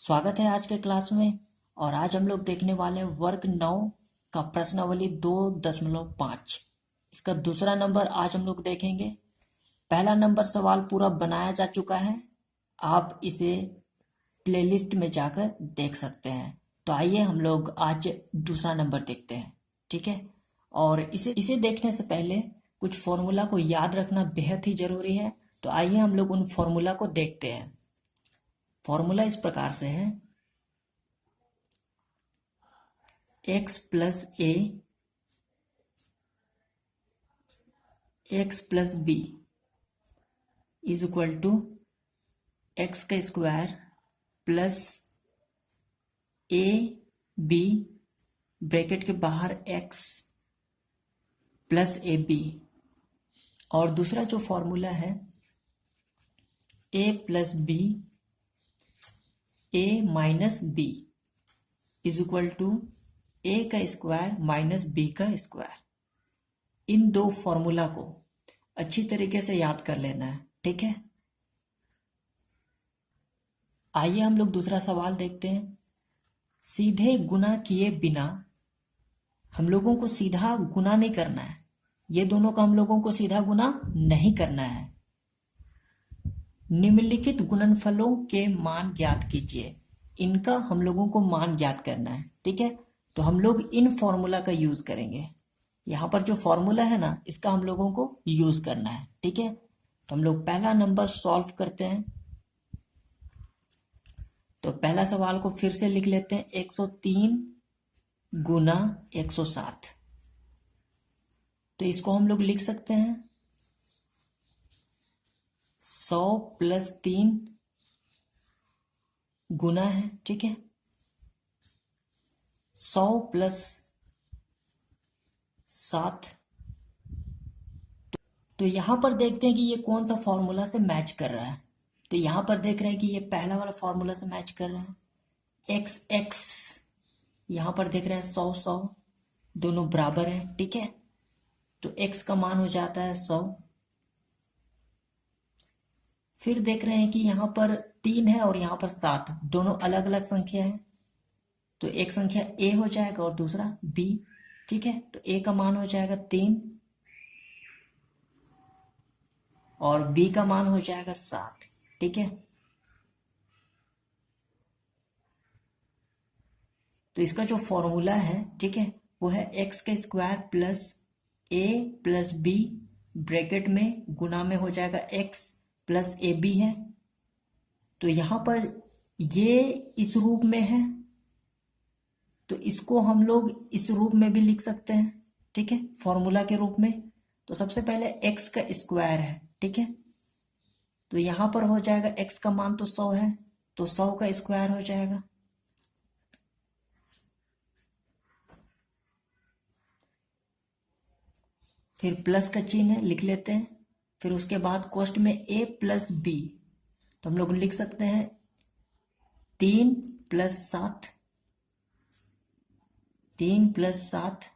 स्वागत है आज के क्लास में। और आज हम लोग देखने वाले हैं वर्ग 9 का प्रश्नावली 2.5। इसका दूसरा नंबर आज हम लोग देखेंगे। पहला नंबर सवाल पूरा बनाया जा चुका है, आप इसे प्लेलिस्ट में जाकर देख सकते हैं। तो आइए हम लोग आज दूसरा नंबर देखते हैं, ठीक है। और इसे देखने से पहले कुछ फॉर्मूला को याद रखना बेहद ही जरूरी है। तो आइए हम लोग उन फॉर्मूला को देखते हैं। फॉर्मूला इस प्रकार से है, x plus a x plus b is equal to x का square plus a b bracket के बाहर x प्लस ए बी। और दूसरा जो फॉर्मूला है a plus b a minus b is equal to a का स्क्वायर माइनस बी का square. इन दो फॉर्मूला को अच्छी तरीके से याद कर लेना है, ठीक है। आइए हम लोग दूसरा सवाल देखते हैं। सीधे गुना किए बिना, हम लोगों को सीधा गुना नहीं करना है, ये दोनों का हम लोगों को सीधा गुना नहीं करना है। निम्नलिखित गुणनफलों के मान ज्ञात कीजिए, इनका हम लोगों को मान ज्ञात करना है, ठीक है। तो हम लोग इन फॉर्मूला का यूज करेंगे। यहाँ पर जो फॉर्मूला है ना, इसका हम लोगों को यूज करना है, ठीक है। तो हम लोग पहला नंबर सॉल्व करते हैं। तो पहला सवाल को फिर से लिख लेते हैं, 103 गुना 107। तो इसको हम लोग लिख सकते हैं 100 प्लस 3 गुना है, ठीक है। 100 प्लस 7। तो यहां पर देखते हैं कि ये कौन सा फॉर्मूला से मैच कर रहा है। तो यहां पर देख रहे हैं कि ये पहला वाला फॉर्मूला से मैच कर रहा है। एक्स एक्स यहां पर देख रहे हैं 100 100 दोनों बराबर है, ठीक है। तो x का मान हो जाता है 100। फिर देख रहे हैं कि यहाँ पर 3 है और यहाँ पर 7, दोनों अलग अलग संख्या है। तो एक संख्या a हो जाएगा और दूसरा b, ठीक है। तो a का मान हो जाएगा 3 और b का मान हो जाएगा 7, ठीक है। तो इसका जो फॉर्मूला है, ठीक है, वो है x का square plus a plus b bracket में गुना में हो जाएगा x प्लस ए बी है। तो यहां पर ये इस रूप में है, तो इसको हम लोग इस रूप में भी लिख सकते हैं, ठीक है, फॉर्मूला के रूप में। तो सबसे पहले x का स्क्वायर है, ठीक है। तो यहां पर हो जाएगा x का मान तो 100 है, तो 100 का स्क्वायर हो जाएगा। फिर प्लस का चिन्ह लिख लेते हैं। फिर उसके बाद कोष्ट में a प्लस बी, तो हम लोग लिख सकते हैं 3 प्लस 7, 3 प्लस 7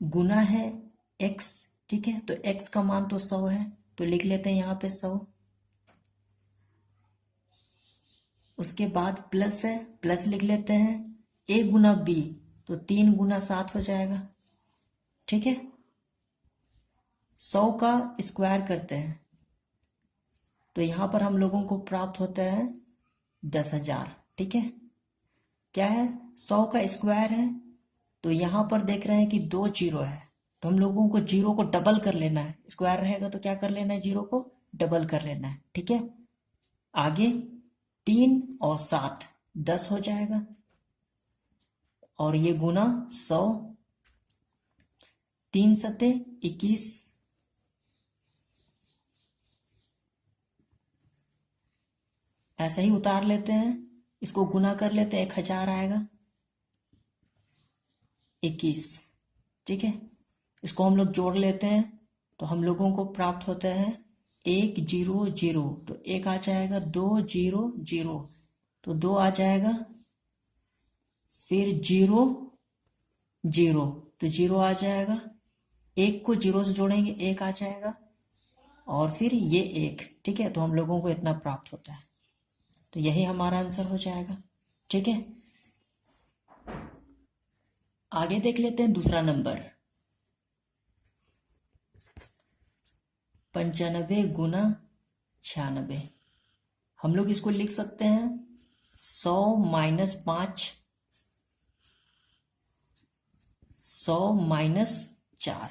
गुना है x, ठीक है। तो x का मान तो 100 है, तो लिख लेते हैं यहाँ पे 100। उसके बाद प्लस है, प्लस लिख लेते हैं a गुना b, तो 3 गुना 7 हो जाएगा, ठीक है। 100 का स्क्वायर करते हैं, तो यहां पर हम लोगों को प्राप्त होता है 10,000, ठीक है। क्या है, 100 का स्क्वायर है, तो यहां पर देख रहे हैं कि 2 जीरो है, तो हम लोगों को जीरो को डबल कर लेना है। स्क्वायर रहेगा तो क्या कर लेना है, जीरो को डबल कर लेना है, ठीक है। आगे 3 और 7 10 हो जाएगा, और ये गुना 100, 3 सते 21, ऐसा ही उतार लेते हैं। इसको गुना कर लेते हैं, 1000 आएगा 21, ठीक है। इसको हम लोग जोड़ लेते हैं, तो हम लोगों को प्राप्त होता है 1 0 0, तो 1 आ जाएगा, 2 0 0, तो 2 आ जाएगा, फिर 0 0, तो 0 आ जाएगा, 1 को 0 से जोड़ेंगे 1 आ जाएगा, और फिर ये 1, ठीक है। तो हम लोगों को इतना प्राप्त होता है। तो यही हमारा आंसर हो जाएगा। ठीक है, आगे देख लेते हैं दूसरा नंबर। 95 गुना 96। हम लोग इसको लिख सकते हैं 100 माइनस 5, 100 माइनस 4।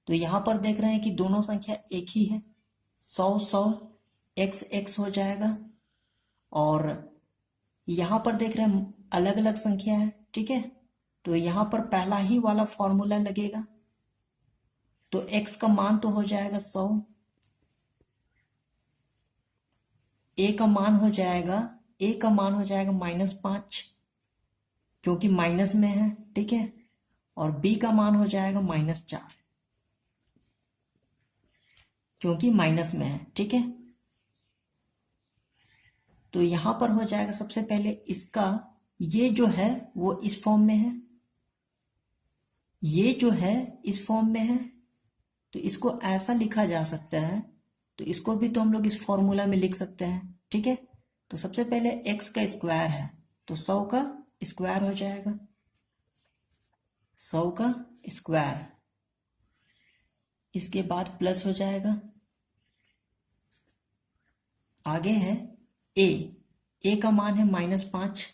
तो यहां पर देख रहे हैं कि दोनों संख्या एक ही है, 100 100 x x हो जाएगा। और यहां पर देख रहे हैं अलग अलग संख्या है। ठीक है, तो यहां पर पहला ही वाला फॉर्मूला लगेगा। तो x का मान तो हो जाएगा 100, a का मान हो जाएगा -5, क्योंकि माइनस में है। ठीक है, और b का मान हो जाएगा -4, क्योंकि माइनस में है। ठीक है, तो यहां पर हो जाएगा सबसे पहले इसका, ये जो है वो इस फॉर्म में है, ये जो है इस फॉर्म में है, तो इसको ऐसा लिखा जा सकता है। तो इसको भी तो हम लोग इस फॉर्मूला में लिख सकते हैं। ठीक है, तो सबसे पहले x का स्क्वायर है, तो 100 का स्क्वायर हो जाएगा, 100 का स्क्वायर। इसके बाद प्लस हो जाएगा। आगे है a का मान है -5,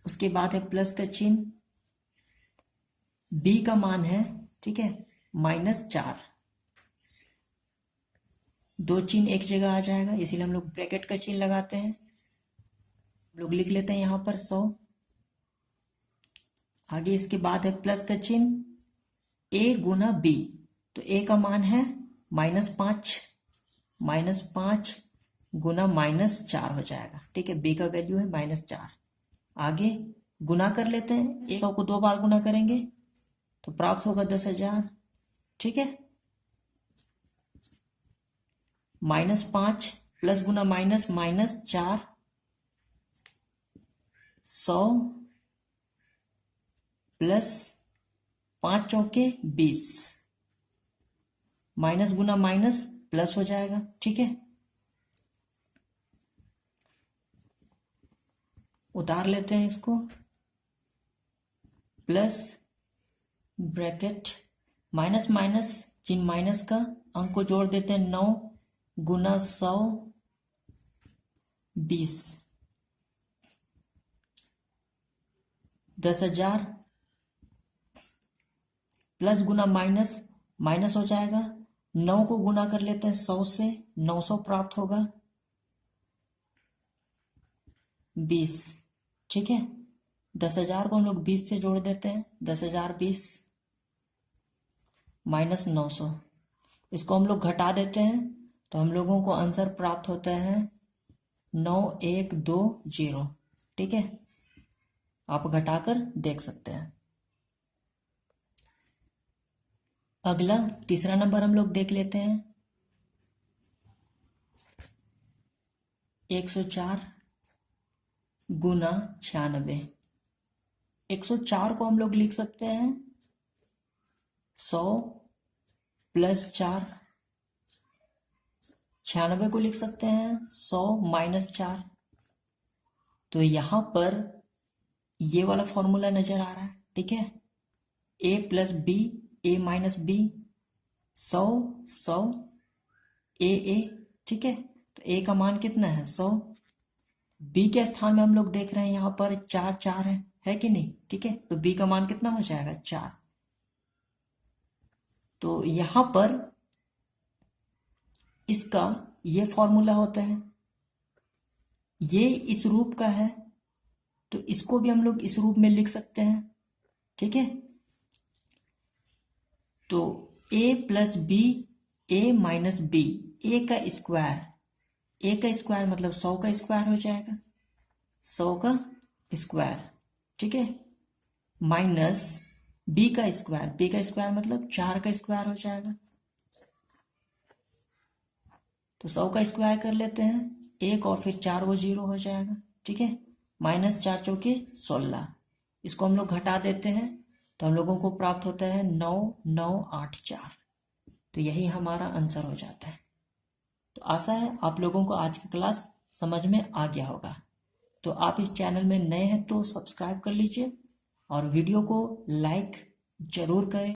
उसके बाद है प्लस का चिन्ह, b का मान है, ठीक है, -4। दो चिन्ह एक जगह आ जाएगा, इसीलिए हम लोग ब्रैकेट का चिन्ह लगाते हैं। हम लोग लिख लेते हैं यहां पर 100। आगे इसके बाद है प्लस का चिन्ह, a गुना b, तो a का मान है -5, -5 गुना -4 हो जाएगा। ठीक है, b का वैल्यू है -4। आगे गुना कर लेते हैं, 100 को 2 बार गुना करेंगे तो प्राप्त होगा 10,000। ठीक है, -5 प्लस गुना माइनस -4, 100 प्लस 5 चौके 20, माइनस गुना माइनस प्लस हो जाएगा। ठीक है, उतार लेते हैं इसको, प्लस ब्रैकेट माइनस माइनस चिन्ह माइनस का, अंक को जोड़ देते हैं 9 गुना 100 20, 10,000 प्लस गुना माइनस माइनस हो जाएगा। 9 को गुना कर लेते हैं 100 से, 900 प्राप्त होगा 20। ठीक है, 10,000 को हम लोग 20 से जोड़ देते हैं, 10,000 20 माइनस 900, इसको हम लोग घटा देते हैं तो हम लोगों को आंसर प्राप्त होता है 9120। ठीक है, आप घटाकर देख सकते हैं। अगला तीसरा नंबर हम लोग देख लेते हैं, 104 गुना 96। 104 को हम लोग लिख सकते हैं 100 प्लस 4, 96 को लिख सकते हैं 100 माइनस 4। तो यहां पर ये वाला फॉर्मूला नजर आ रहा है। ठीक है, a plus B, a minus B, 100 100 a। ठीक है, तो a का मान कितना है 100, b के स्थान में हम लोग देख रहे हैं यहां पर 4 4 है कि नहीं। ठीक है, तो b का मान कितना हो जाएगा 4। तो यहां पर इसका ये फॉर्मूला होता है, ये इस रूप का है, तो इसको भी हम लोग इस रूप में लिख सकते हैं। ठीक है, तो a plus B, a minus B, a का स्क्वायर मतलब 100 का स्क्वायर हो जाएगा, 100 का स्क्वायर। ठीक है, माइनस b का स्क्वायर मतलब 4 का स्क्वायर हो जाएगा। तो 100 का स्क्वायर कर लेते हैं, 1 और फिर 4 वो 0 हो जाएगा। ठीक है, माइनस 4 चौके 16, इसको हम लोग घटा देते हैं तो हम लोगों को प्राप्त होता है 9984। तो यही हमारा आंसर हो जाता है। तो आशा है आप लोगों को आज की क्लास समझ में आ गया होगा। तो आप इस चैनल में नए हैं तो सब्सक्राइब कर लीजिए और वीडियो को लाइक जरूर करें।